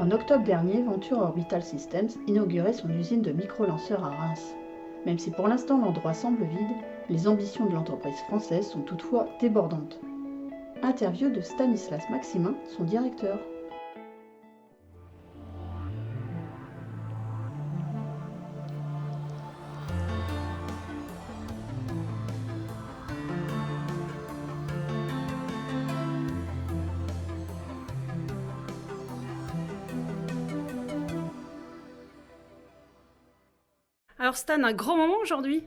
En octobre dernier, Venture Orbital Systems inaugurait son usine de micro-lanceurs à Reims. Même si pour l'instant l'endroit semble vide, les ambitions de l'entreprise française sont toutefois débordantes. Interview de Stanislas Maximin, son directeur. Alors Stan, un grand moment aujourd'hui.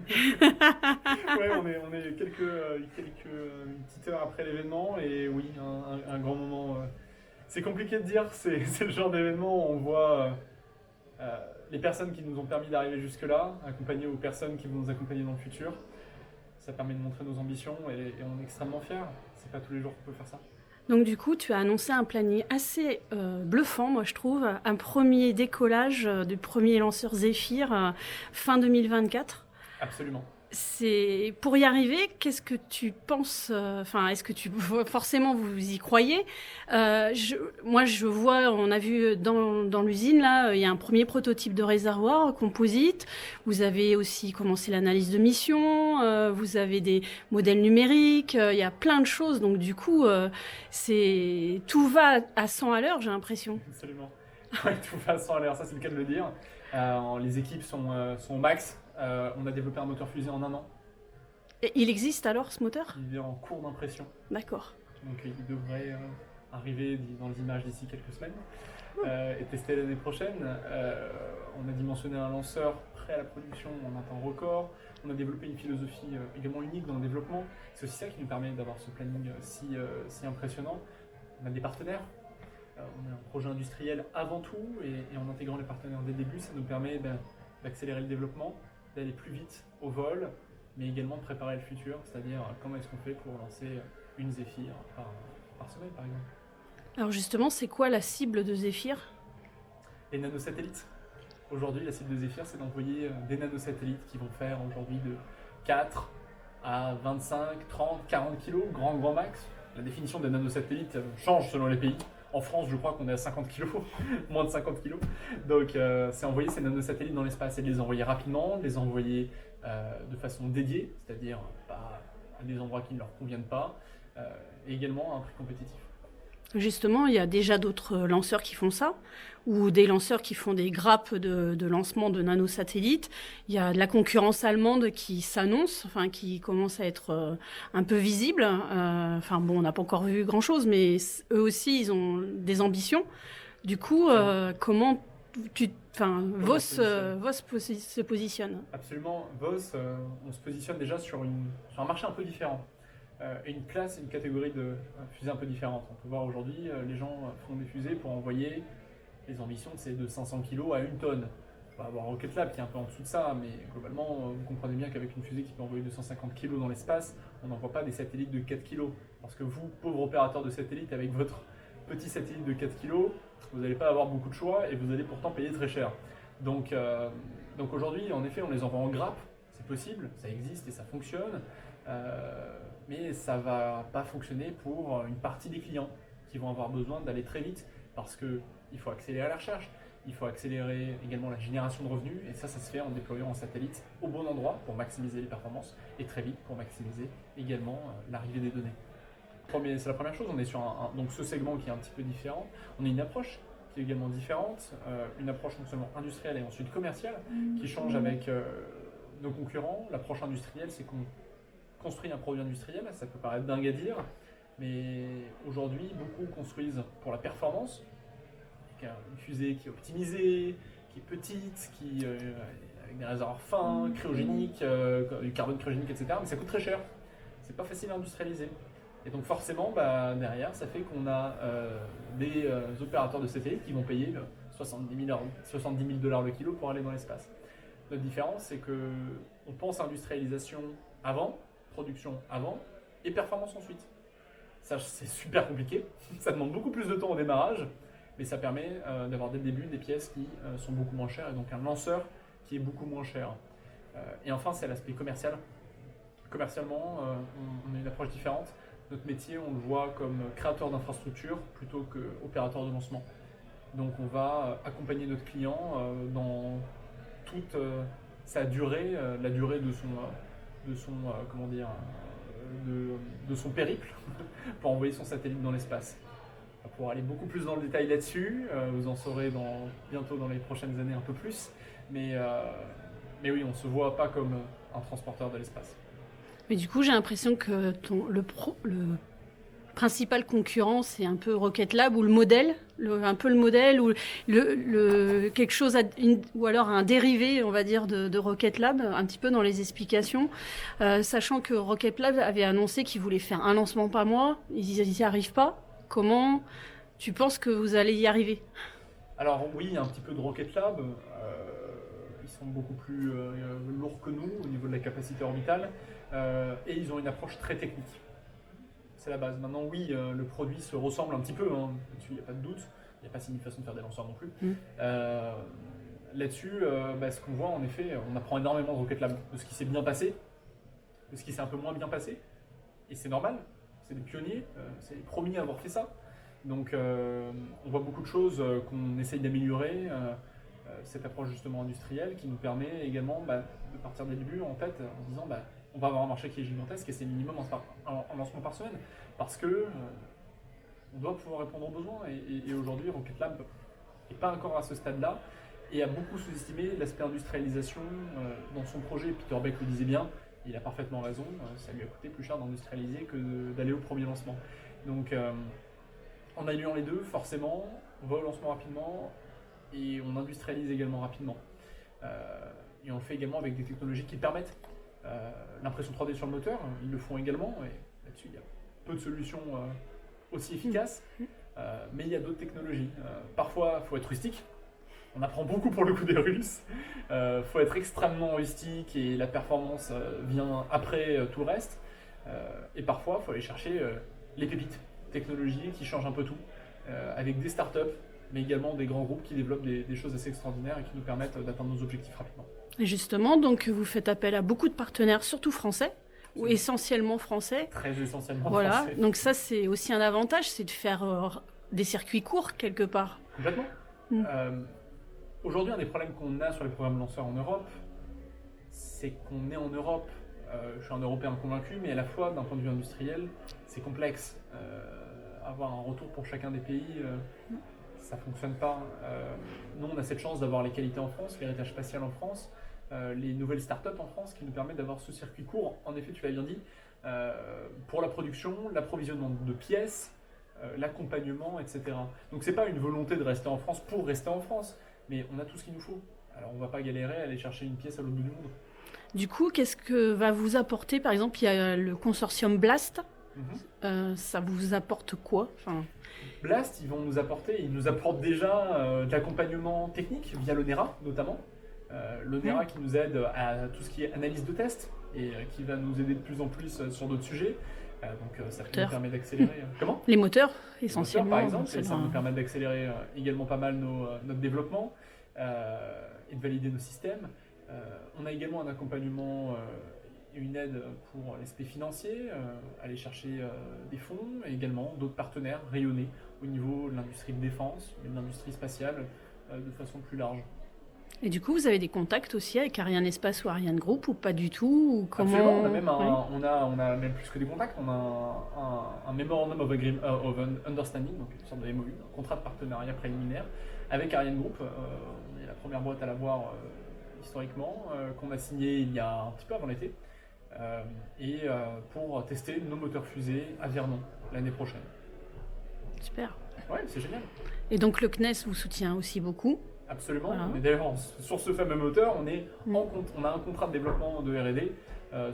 Ouais, on est quelques petites heures après l'événement et oui, un grand moment. C'est compliqué de dire, c'est le genre d'événement où on voit les personnes qui nous ont permis d'arriver jusque-là, accompagnées aux personnes qui vont nous accompagner dans le futur. Ça permet de montrer nos ambitions et on est extrêmement fiers. C'est pas tous les jours qu'on peut faire ça. Donc du coup, tu as annoncé un planning assez bluffant, moi je trouve. Un premier décollage du premier lanceur Zephyr fin 2024. Absolument. C'est pour y arriver, qu'est-ce que tu penses est-ce que forcément vous y croyez Moi, je vois, on a vu dans l'usine là, il y a un premier prototype de réservoir composite. Vous avez aussi commencé l'analyse de mission. Vous avez des modèles numériques. Il y a plein de choses. Donc du coup, tout va à 100 à l'heure, j'ai l'impression. Absolument. Ouais, tout va sans l'air, ça c'est le cas de le dire. Les équipes sont au max. On a développé un moteur fusée en 1 an. Et il existe alors ce moteur ? Il est en cours d'impression. D'accord. Donc il devrait arriver dans les images d'ici quelques semaines et tester l'année prochaine. On a dimensionné un lanceur prêt à la production en un temps record. On a développé une philosophie également unique dans le développement. C'est aussi ça qui nous permet d'avoir ce planning si impressionnant. On a des partenaires. On a un projet industriel avant tout et en intégrant les partenaires dès le début, ça nous permet d'accélérer le développement, d'aller plus vite au vol, mais également de préparer le futur, c'est-à-dire comment est-ce qu'on fait pour lancer une Zephyr par semaine par exemple. Alors justement, c'est quoi la cible de Zephyr ? Les nanosatellites. Aujourd'hui, la cible de Zephyr, c'est d'envoyer des nanosatellites qui vont faire aujourd'hui de 4 à 25, 30, 40 kg, grand max. La définition des nanosatellites change selon les pays. En France, je crois qu'on est à 50 kg, moins de 50 kg. Donc, c'est envoyer ces nanosatellites dans l'espace et de les envoyer rapidement, de les envoyer de façon dédiée, c'est-à-dire pas à des endroits qui ne leur conviennent pas, et également à un prix compétitif. Justement, il y a déjà d'autres lanceurs qui font ça, ou des lanceurs qui font des grappes de lancement de nanosatellites. Il y a de la concurrence allemande qui s'annonce, qui commence à être un peu visible. On n'a pas encore vu grand-chose, mais eux aussi, ils ont des ambitions. Du coup, comment Vos se positionne ? Absolument. Vos, on se positionne déjà sur un marché un peu différent. Une classe, une catégorie de fusées un peu différente. On peut voir aujourd'hui, les gens font des fusées pour envoyer, les ambitions c'est de 500 kg à 1 tonne. On va avoir Rocket Lab qui est un peu en dessous de ça, mais globalement, vous comprenez bien qu'avec une fusée qui peut envoyer 250 kg dans l'espace, on n'envoie pas des satellites de 4 kg. Parce que vous, pauvre opérateur de satellite, avec votre petit satellite de 4 kg, vous n'allez pas avoir beaucoup de choix et vous allez pourtant payer très cher. Donc aujourd'hui, en effet, on les envoie en grappe, c'est possible, ça existe et ça fonctionne. Mais ça ne va pas fonctionner pour une partie des clients qui vont avoir besoin d'aller très vite parce qu'il faut accélérer la recherche, il faut accélérer également la génération de revenus et ça se fait en déployant un satellite au bon endroit pour maximiser les performances et très vite pour maximiser également l'arrivée des données. C'est la première chose, on est sur donc ce segment qui est un petit peu différent, on a une approche qui est également différente, une approche non seulement industrielle et ensuite commerciale qui change avec nos concurrents. L'approche industrielle, c'est qu'on construit un produit industriel, ça peut paraître dingue à dire, mais aujourd'hui, beaucoup construisent pour la performance, une fusée qui est optimisée, qui est petite, avec des réservoirs fins, cryogéniques, du carbone cryogénique, etc. Mais ça coûte très cher, c'est pas facile à industrialiser. Et donc forcément, derrière, ça fait qu'on a des opérateurs de satellites qui vont payer 70 000 $ le kilo pour aller dans l'espace. Notre différence, c'est qu'on pense industrialisation avant, production avant et performance ensuite. Ça, c'est super compliqué, ça demande beaucoup plus de temps au démarrage, mais ça permet d'avoir dès le début des pièces qui sont beaucoup moins chères et donc un lanceur qui est beaucoup moins cher. Et enfin, c'est l'aspect commercial. Commercialement, on a une approche différente. notre métier, on le voit comme créateur d'infrastructure plutôt qu'opérateur de lancement. Donc on va accompagner notre client dans toute sa durée, la durée de son périple pour envoyer son satellite dans l'espace. Pour aller beaucoup plus dans le détail là-dessus, vous en saurez bientôt dans les prochaines années un peu plus, mais oui, on ne se voit pas comme un transporteur de l'espace. Mais du coup, j'ai l'impression que le principal concurrent, c'est un peu Rocket Lab ou le modèle, un peu le modèle ou quelque chose, ou alors un dérivé, on va dire, de Rocket Lab, un petit peu dans les explications, sachant que Rocket Lab avait annoncé qu'ils voulaient faire un lancement par mois, ils n'y arrivent pas. Comment tu penses que vous allez y arriver? Alors oui, il y a un petit peu de Rocket Lab, ils sont beaucoup plus lourds que nous au niveau de la capacité orbitale, et ils ont une approche très technique. C'est la base. Maintenant, oui, le produit se ressemble un petit peu, hein. Là-dessus, il n'y a pas de doute. Il n'y a pas 6000 façons de faire des lanceurs non plus. Là-dessus, ce qu'on voit, en effet, on apprend énormément de Rocket Lab, de ce qui s'est bien passé, de ce qui s'est un peu moins bien passé. Et c'est normal, c'est des pionniers, c'est les premiers à avoir fait ça. Donc, on voit beaucoup de choses qu'on essaye d'améliorer. Cette approche justement industrielle qui nous permet également de partir des débuts en tête en disant on va avoir un marché qui est gigantesque et c'est minimum en lancement par semaine parce que on doit pouvoir répondre aux besoins et aujourd'hui Rocket Lab n'est pas encore à ce stade-là et a beaucoup sous-estimé l'aspect industrialisation dans son projet. Peter Beck le disait bien, il a parfaitement raison, ça lui a coûté plus cher d'industrialiser que d'aller au premier lancement. Donc en alliant les deux, forcément, on va au lancement rapidement et on industrialise également rapidement. Et on le fait également avec des technologies qui permettent l'impression 3D sur le moteur, ils le font également, et là-dessus il y a peu de solutions aussi efficaces, mais il y a d'autres technologies. Parfois, il faut être rustique, on apprend beaucoup pour le coup des Russes, il faut être extrêmement rustique et la performance vient après tout le reste, et parfois il faut aller chercher les pépites technologiques qui changent un peu tout, avec des startups, mais également des grands groupes qui développent des choses assez extraordinaires et qui nous permettent d'atteindre nos objectifs rapidement. Et justement, donc vous faites appel à beaucoup de partenaires, surtout français, ou essentiellement français. Très essentiellement voilà. français. Donc ça, c'est aussi un avantage, c'est de faire des circuits courts quelque part. Complètement. Aujourd'hui, un des problèmes qu'on a sur les programmes lanceurs en Europe, c'est qu'on est en Europe. Je suis un Européen convaincu, mais à la fois, d'un point de vue industriel, c'est complexe. Avoir un retour pour chacun des pays, ça ne fonctionne pas. Nous, on a cette chance d'avoir les qualités en France, l'héritage spatial en France, les nouvelles startups en France qui nous permettent d'avoir ce circuit court. En effet, tu l'as bien dit, pour la production, l'approvisionnement de pièces, l'accompagnement, etc. Donc, ce n'est pas une volonté de rester en France pour rester en France, mais on a tout ce qu'il nous faut. Alors, on ne va pas galérer à aller chercher une pièce à l'autre bout du monde. Du coup, qu'est-ce que va vous apporter? Par exemple, il y a le consortium Blast. Ça vous apporte quoi? Blast, ils nous apportent déjà de l'accompagnement technique via l'ONERA notamment. L'ONERA qui nous aide à tout ce qui est analyse de test et qui va nous aider de plus en plus sur d'autres sujets. Donc ça nous permet d'accélérer. Comment? Les moteurs, essentiellement. Par exemple, ça nous permet d'accélérer également pas mal notre développement et de valider nos systèmes. On a également un accompagnement et une aide pour l'aspect financier, aller chercher des fonds et également d'autres partenaires rayonnés au niveau de l'industrie de défense et de l'industrie spatiale de façon plus large. Et du coup, vous avez des contacts aussi avec Ariane Espace ou Ariane Group ou pas du tout ou comment... Absolument, on a même plus que des contacts, on a un Memorandum of Understanding, donc une sorte de MOU, un contrat de partenariat préliminaire avec Ariane Group. On est la première boîte à l'avoir historiquement, qu'on a signé il y a un petit peu avant l'été. Pour tester nos moteurs fusées à Vernon l'année prochaine. Super. Ouais, c'est génial. Et donc le CNES vous soutient aussi beaucoup? Absolument. Voilà. Et d'ailleurs, sur ce fameux moteur, on a un contrat de développement de R&D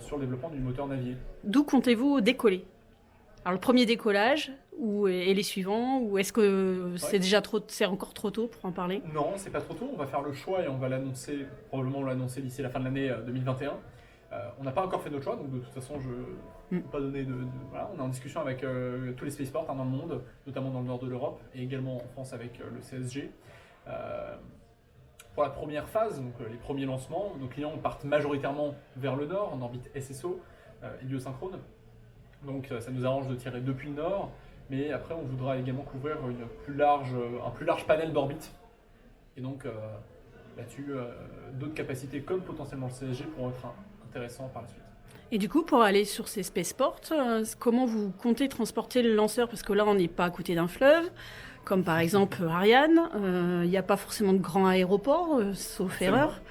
sur le développement du moteur Navier. D'où comptez-vous décoller? Alors le premier décollage et les suivants, ou est-ce que c'est encore trop tôt pour en parler? Non, c'est pas trop tôt. On va faire le choix et on va l'annoncer, probablement l'annoncer d'ici la fin de l'année 2021. On n'a pas encore fait notre choix, donc de toute façon, je ne peux pas donner voilà, on est en discussion avec tous les spaceports dans le monde, notamment dans le nord de l'Europe, et également en France avec le CSG. Pour la première phase, donc les premiers lancements, nos clients partent majoritairement vers le nord, en orbite SSO, héliosynchrone. Donc ça nous arrange de tirer depuis le nord, mais après on voudra également couvrir un plus large panel d'orbite. Et donc là-dessus, d'autres capacités comme potentiellement le CSG pourront être intéressants par la suite. Et du coup, pour aller sur ces spaceports, comment vous comptez transporter le lanceur? Parce que là, on n'est pas à côté d'un fleuve, comme par exemple Ariane. Il n'y a pas forcément de grand aéroport, sauf Absolument. erreur.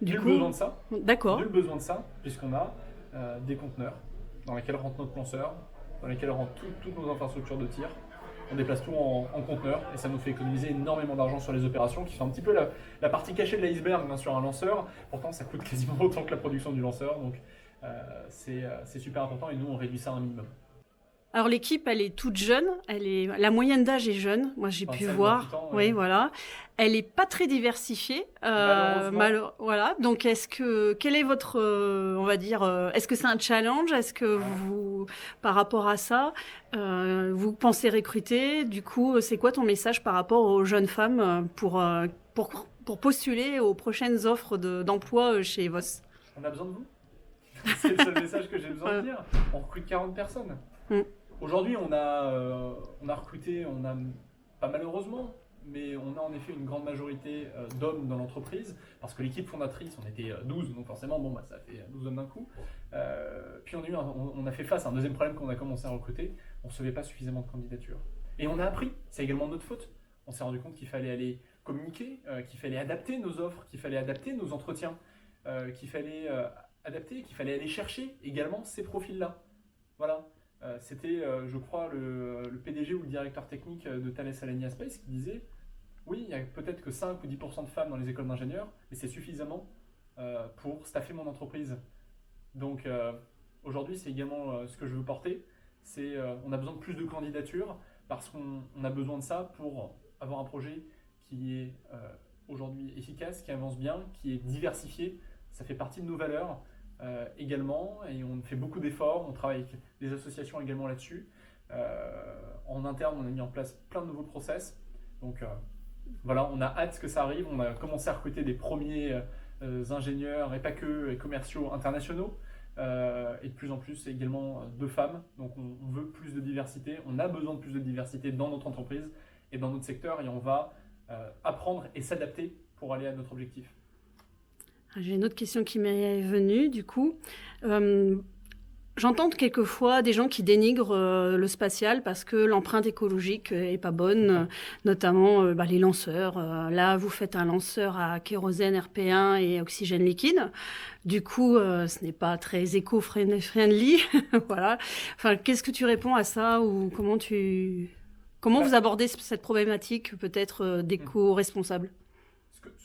Nul besoin de ça. D'accord. Nul besoin de ça, puisqu'on a des conteneurs dans lesquels rentre notre lanceur, dans lesquels rentrent toutes nos infrastructures de tir. On déplace tout en conteneurs et ça nous fait économiser énormément d'argent sur les opérations, qui sont un petit peu la partie cachée de l'iceberg sur un lanceur. Pourtant, ça coûte quasiment autant que la production du lanceur, donc c'est super important et nous, on réduit ça à un minimum. Alors l'équipe, elle est toute jeune, la moyenne d'âge est jeune, moi j'ai pu voir. 28 ans, oui, voilà. Elle est pas très diversifiée. Voilà. Donc quel est votre, on va dire, est-ce que c'est un challenge? Est-ce que vous, par rapport à ça, vous pensez recruter? Du coup, c'est quoi ton message par rapport aux jeunes femmes pour postuler aux prochaines offres d'emploi chez Voss? On a besoin de vous. C'est le seul message que j'ai besoin de dire. On recrute 40 personnes. Aujourd'hui, on a recruté, pas malheureusement, mais on a en effet une grande majorité d'hommes dans l'entreprise, parce que l'équipe fondatrice, on était 12, donc forcément, ça fait 12 hommes d'un coup. Puis on a fait face à un deuxième problème quand on a commencé à recruter, on ne recevait pas suffisamment de candidatures. Et on a appris, c'est également notre faute. On s'est rendu compte qu'il fallait aller communiquer, qu'il fallait adapter nos offres, qu'il fallait adapter nos entretiens, qu'il fallait adapter, qu'il fallait aller chercher également ces profils-là. Voilà. C'était, je crois, le PDG ou le directeur technique de Thales Alenia Space qui disait oui, il y a peut-être que 5 ou 10% de femmes dans les écoles d'ingénieurs, mais c'est suffisamment pour staffer mon entreprise. Donc aujourd'hui, c'est également ce que je veux porter. On a besoin de plus de candidatures parce qu'on a besoin de ça pour avoir un projet qui est aujourd'hui efficace, qui avance bien, qui est diversifié. Ça fait partie de nos valeurs. Également, et on fait beaucoup d'efforts, on travaille avec des associations également là-dessus. En interne, on a mis en place plein de nouveaux process. Donc voilà, on a hâte que ça arrive. On a commencé à recruter des premiers ingénieurs et pas que, et commerciaux internationaux. Et de plus en plus également de femmes. Donc on veut plus de diversité, on a besoin de plus de diversité dans notre entreprise et dans notre secteur, et on va apprendre et s'adapter pour aller à notre objectif. J'ai une autre question qui m'est venue, du coup. J'entends quelquefois des gens qui dénigrent le spatial parce que l'empreinte écologique est pas bonne, notamment les lanceurs. Là, vous faites un lanceur à kérosène, RP1 et oxygène liquide. Du coup, ce n'est pas très éco-friendly. Voilà. Enfin, qu'est-ce que tu réponds à ça, ou comment vous abordez cette problématique peut-être d'éco-responsable?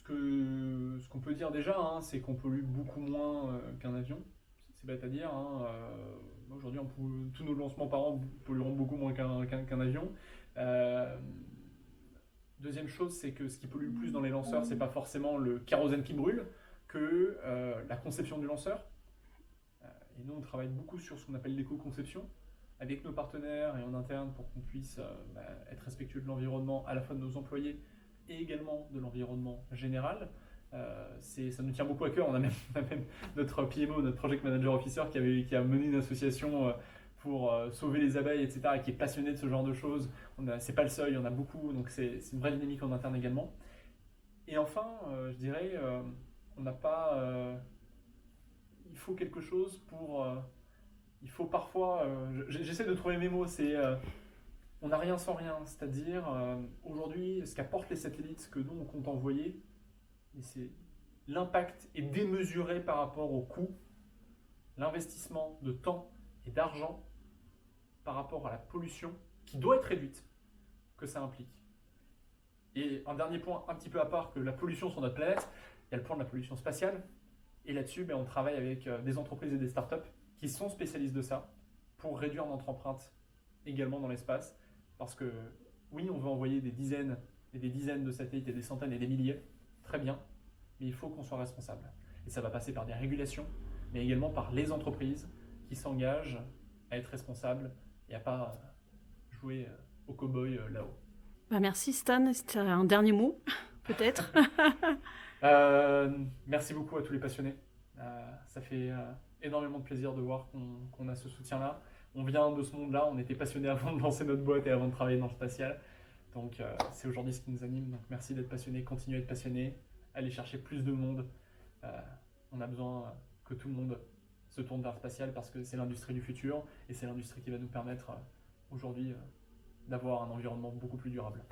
Ce qu'on peut dire déjà, c'est qu'on pollue beaucoup moins qu'un avion. C'est bête à dire. Aujourd'hui, tous nos lancements par an pollueront beaucoup moins qu'un avion. Deuxième chose, c'est que ce qui pollue le plus dans les lanceurs, c'est pas forcément le kérosène qui brûle, que la conception du lanceur. Et nous, on travaille beaucoup sur ce qu'on appelle l'éco-conception, avec nos partenaires et en interne, pour qu'on puisse être respectueux de l'environnement, à la fois de nos employés et également de l'environnement général. Ça nous tient beaucoup à cœur. On a même notre PMO, notre Project Manager Officer, qui a mené une association pour sauver les abeilles, etc., et qui est passionné de ce genre de choses. C'est pas le seul, il y en a beaucoup, donc c'est une vraie dynamique en interne également. Et enfin, je dirais, on n'a pas... il faut quelque chose pour... il faut parfois... j'essaie de trouver mes mots, c'est... on n'a rien sans rien, c'est-à-dire aujourd'hui, ce qu'apportent les satellites que nous on compte envoyer, c'est l'impact est démesuré par rapport au coût, l'investissement de temps et d'argent par rapport à la pollution qui doit être réduite que ça implique. Et un dernier point un petit peu à part que la pollution sur notre planète, il y a le point de la pollution spatiale, et là-dessus on travaille avec des entreprises et des startups qui sont spécialistes de ça pour réduire notre empreinte également dans l'espace. Parce que oui, on veut envoyer des dizaines et des dizaines de satellites et des centaines et des milliers, très bien, mais il faut qu'on soit responsable. Et ça va passer par des régulations, mais également par les entreprises qui s'engagent à être responsables et à pas jouer au cow-boy là-haut. Merci Stan, c'était un dernier mot, peut-être. Merci beaucoup à tous les passionnés. Ça fait énormément de plaisir de voir qu'on a ce soutien-là. on vient de ce monde-là, on était passionnés avant de lancer notre boîte et avant de travailler dans le spatial. Donc c'est aujourd'hui ce qui nous anime. Donc merci d'être passionné, continuez à être passionné, allez chercher plus de monde. On a besoin que tout le monde se tourne vers le spatial parce que c'est l'industrie du futur et c'est l'industrie qui va nous permettre aujourd'hui d'avoir un environnement beaucoup plus durable.